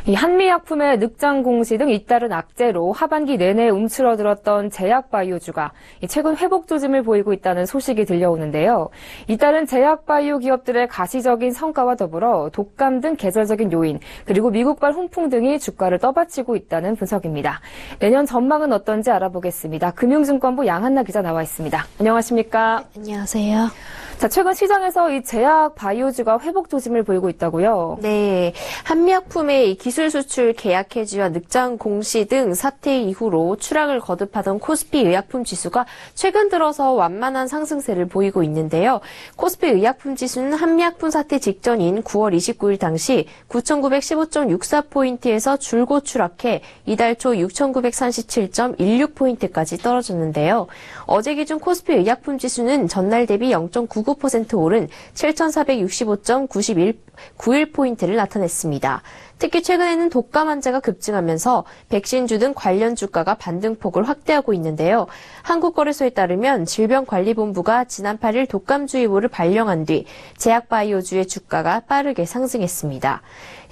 이 한미약품의 늑장 공시 등 잇따른 악재로 하반기 내내 움츠러들었던 제약바이오주가 최근 회복 조짐을 보이고 있다는 소식이 들려오는데요. 잇따른 제약바이오 기업들의 가시적인 성과와 더불어 독감 등 계절적인 요인, 그리고 미국발 훈풍 등이 주가를 떠받치고 있다는 분석입니다. 내년 전망은 어떤지 알아보겠습니다. 금융증권부 양한나 기자 나와 있습니다. 안녕하십니까? 네, 안녕하세요. 자, 최근 시장에서 이 제약 바이오주가 회복 조짐을 보이고 있다고요? 네, 한미약품의 기술 수출 계약 해지와 늑장 공시 등 사태 이후로 추락을 거듭하던 코스피 의약품 지수가 최근 들어서 완만한 상승세를 보이고 있는데요. 코스피 의약품 지수는 한미약품 사태 직전인 9월 29일 당시 9,915.64포인트에서 줄곧 추락해 이달 초 6,937.16포인트까지 떨어졌는데요. 어제 기준 코스피 의약품 지수는 전날 대비 0.99% 오른 7,465.91포인트를 나타냈습니다. 특히 최근에는 독감 환자가 급증하면서 백신주 등 관련 주가가 반등폭을 확대하고 있는데요. 한국거래소에 따르면 질병관리본부가 지난 8일 독감주의보를 발령한 뒤 제약바이오주의 주가가 빠르게 상승했습니다.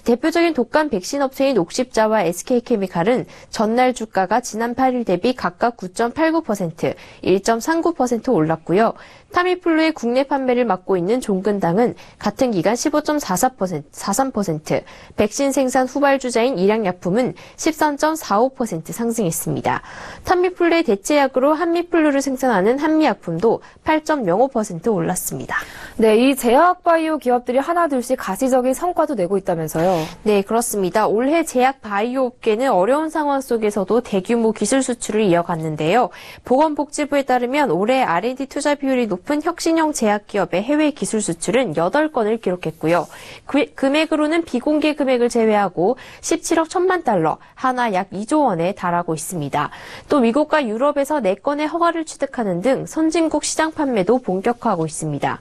대표적인 독감 백신 업체인 옥십자와 SK케미칼은 전날 주가가 지난 8일 대비 각각 9.89%, 1.39% 올랐고요. 타미플루의 국내 판매를 맡고 있는 종근당은 같은 기간 15.43%, 백신 생산 후발주자인 일양약품은 13.45% 상승했습니다. 타미플루의 대체약으로 한미플루를 생산하는 한미약품도 8.05% 올랐습니다. 네, 이 제약바이오 기업들이 하나둘씩 가시적인 성과도 내고 있다면서요? 네, 그렇습니다. 올해 제약바이오 업계는 어려운 상황 속에서도 대규모 기술 수출을 이어갔는데요. 보건복지부에 따르면 올해 R&D 투자 비율이 높은 혁신형 제약기업의 해외 기술 수출은 8건을 기록했고요. 금액으로는 비공개 금액을 제외하고 17억 1천만 달러, 하나 약 2조 원에 달하고 있습니다. 또 미국과 유럽에서 4건의 허가를 취득하는 등 선진국 시장 판매도 본격화하고 있습니다.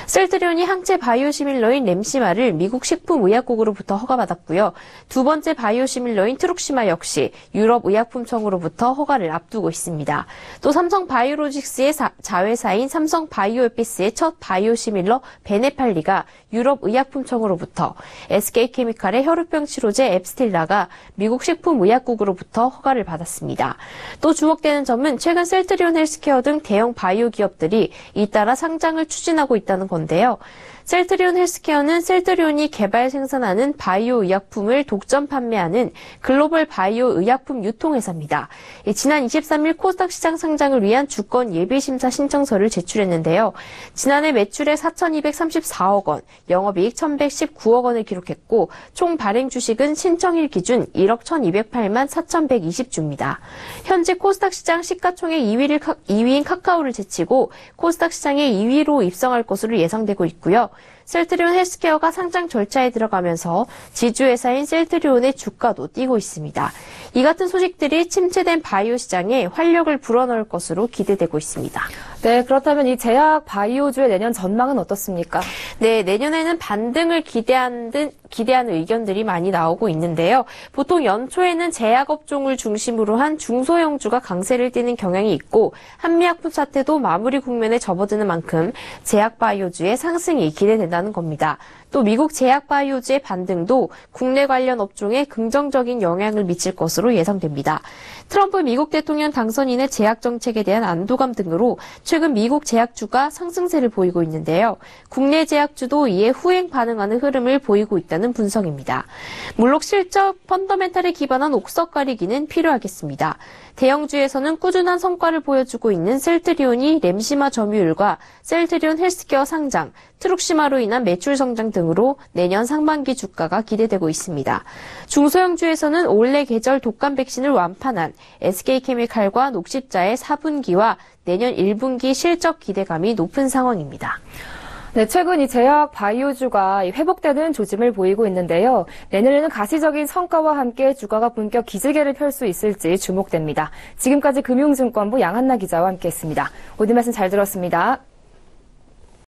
셀트리온이 항체 바이오시밀러인 램시마를 미국 식품의약국으로부터 허가받았고요. 두 번째 바이오시밀러인 트룩시마 역시 유럽의약품청으로부터 허가를 앞두고 있습니다. 또 삼성바이오로직스의 자회사인 삼성바이오에피스의 첫 바이오시밀러 베네팔리가 유럽의약품청으로부터, SK케미칼의 혈우병 치료제 앱스틸라가 미국 식품의약국으로부터 허가를 받았습니다. 또 주목되는 점은 최근 셀트리온 헬스케어 등 대형 바이오 기업들이 잇따라 상장을 추진하고 있다는 건데요. 셀트리온 헬스케어는 셀트리온이 개발 생산하는 바이오 의약품을 독점 판매하는 글로벌 바이오 의약품 유통회사입니다. 지난 23일 코스닥 시장 상장을 위한 주권 예비심사 신청서를 제출했는데요. 지난해 매출액 4,234억 원, 영업이익 1,119억 원을 기록했고 총 발행 주식은 신청일 기준 1억 1,208만 4,120주입니다. 현재 코스닥 시장 시가총액 2위인 카카오를 제치고 코스닥 시장의 2위로 입성할 것으로 예상되고 있고요. 셀트리온 헬스케어가 상장 절차에 들어가면서 지주회사인 셀트리온의 주가도 뛰고 있습니다. 이 같은 소식들이 침체된 바이오 시장에 활력을 불어넣을 것으로 기대되고 있습니다. 네, 그렇다면 이 제약 바이오주의 내년 전망은 어떻습니까? 네, 내년에는 반등을 기대하는 의견들이 많이 나오고 있는데요. 보통 연초에는 제약업종을 중심으로 한 중소형주가 강세를 띠는 경향이 있고 한미약품 사태도 마무리 국면에 접어드는 만큼 제약바이오주의 상승이 기대된다는 겁니다. 또 미국 제약바이오주의 반등도 국내 관련 업종에 긍정적인 영향을 미칠 것으로 예상됩니다. 트럼프 미국 대통령 당선인의 제약 정책에 대한 안도감 등으로 최근 미국 제약주가 상승세를 보이고 있는데요. 국내 제약주도 이에 후행 반응하는 흐름을 보이고 있다는 분석입니다. 물론 실적 펀더멘탈에 기반한 옥석 가리기는 필요하겠습니다. 대형주에서는 꾸준한 성과를 보여주고 있는 셀트리온이 램시마 점유율과 셀트리온 헬스케어 상장, 트룩시마로 인한 매출 성장 등으로 내년 상반기 주가가 기대되고 있습니다. 중소형주에서는 올해 계절 독감 백신을 완판한 SK케미칼과 녹십자의 4분기와 내년 1분기 실적 기대감이 높은 상황입니다. 네, 최근 이 제약 바이오주가 회복되는 조짐을 보이고 있는데요. 내년에는 가시적인 성과와 함께 주가가 본격 기지개를 펼 수 있을지 주목됩니다. 지금까지 금융증권부 양한나 기자와 함께했습니다. 오늘 말씀 잘 들었습니다.